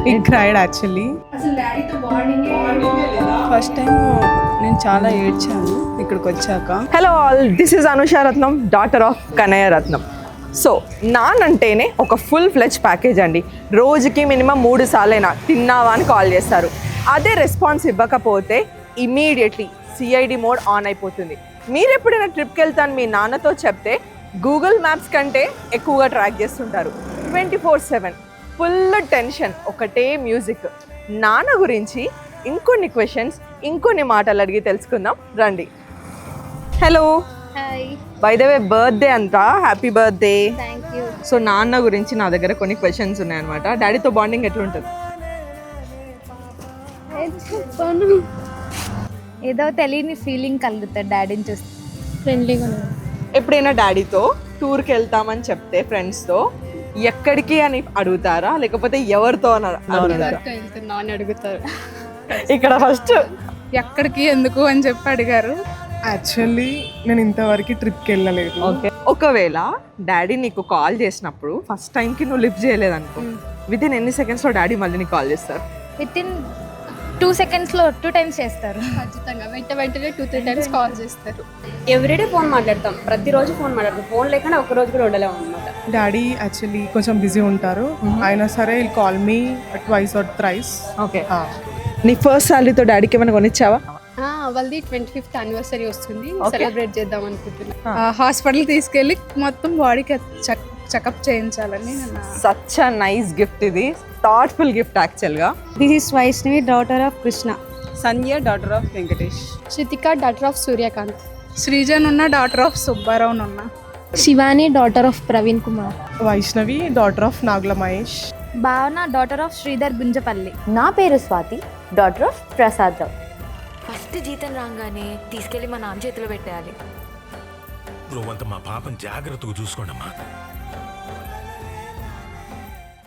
He cried actually. First time నేను చాలా ఏడ్చాను ఇక్కడికి వచ్చాక. Hello all, this is Anusha Ratnam, daughter of Kanayya Ratnam. So non అంటేనే ఒక ఫుల్ ఫ్లెజ్ ప్యాకేజ్ అండి. రోజుకి మినిమం 3 సార్లైనా తిన్నావా అని కాల్ చేస్తారు. అదే రెస్పాన్స్ ఇవ్వకపోతే ఇమీడియట్లీ సిఐడి మోడ్ ఆన్ అయిపోతుంది. మీరు ఎప్పుడైనా ట్రిప్కి వెళ్తాను మీ నాన్నతో చెప్తే గూగుల్ మ్యాప్స్ కంటే ఎక్కువగా ట్రాక్ చేస్తుంటారు. 24/7 ఫుల్ టెన్షన్, ఒకటే మ్యూజిక్. నాన్న గురించి ఇంకొన్ని క్వశ్చన్స్, ఇంకొన్ని మాటలు అడిగి తెలుసుకుందాం రండి. Hello, hi, by the way birthday అంతా, happy birthday. Thank you. So నాన్న గురించి నా దగ్గర కొన్ని క్వశ్చన్స్ ఉన్నాయన్నమాట. డాడీతో బాండింగ్ ఎట్లుంటుంది? చెప్పను, ఏదో తెలియని ఫీలింగ్ కలుగుతుంది డాడీని చూస్తే. ఫ్రెండ్లీగా ఎప్పుడైనా డాడీతో టూర్కి వెళ్తామని చెప్తే ఫ్రెండ్స్తో ఎక్కడికి అని అడుగుతారా, లేకపోతే ఎవరితో అని అడుగుతారా? వెళ్తున్నా అని అడుగుతారు. ఇక్కడ ఫస్ట్ ఎక్కడికి ఎందుకు అని చెప్పి అడిగారు. యాక్చువల్లీ నేను ఇంతవరకు ట్రిప్కి వెళ్ళలేదు. ఓకే, ఒకవేళ డాడీ నీకు కాల్ చేసినప్పుడు ఫస్ట్ టైంకి నువ్వు లిఫ్ట్ చేయలేదనుకో, విత్ ఇన్ ఎన్ని సెకండ్స్లో డాడీ మళ్ళీ నీకు కాల్ చేస్తారు? విత్ ఇన్ 2 సెకండ్స్లో 2 టైమ్స్ చేస్తారు. ఖచ్చితంగా వెంటనే 2-3 టైమ్స్ కాల్ చేస్తారు. ఎవ్రీడే ఫోన్ మాట్లాడతాం, ప్రతిరోజు ఫోన్ మాట్లాడతాం. ఫోన్ లేకుండా ఒక రోజు కూడా ఉండలేము అనమాట. డాడీ యాక్చువల్లీ కొంచెం బిజీ ఉంటారు, అయినా సరే will call me twice or thrice. Okay, నీ ఫస్ట్ శాలరీతో డాడీకి ఏమైనా కొనిచ్చావా? వాళ్ళది 25th యానివర్సరీ వస్తుంది, సెలబ్రేట్ చేద్దాం అనుకుంటున్నా. హాస్పిటల్ తీసుకెళ్ళి మొత్తం బాడీకి చెకప్ చేయించాలని. సచ్ అ నైస్ గిఫ్ట్, ఇది థాట్ఫుల్ గిఫ్ట్ యాక్చువల్గా. This is Vaishnavi, daughter of Krishna. Sandhya, daughter of Venkatesh. Shrutika, daughter of Suryakanth. Srijan ఉన్న, డాటర్ ఆఫ్ సుబ్బారావు ఉన్న. Shivani, daughter of Praveen Kumar. Vaishnavi, daughter of Nagula Mahesh. Bhavana, daughter of Sridhar Gunjapalli. నా పేరు Swathi, daughter of Prasad Rao. First జీతం రాగానే తీసుకెళ్ళి మా నాన్న చేతిలో పెట్టేయాలి. నువ్వంత మా పాపం జాగ్రత్తగా చూసుకోండమ్మా.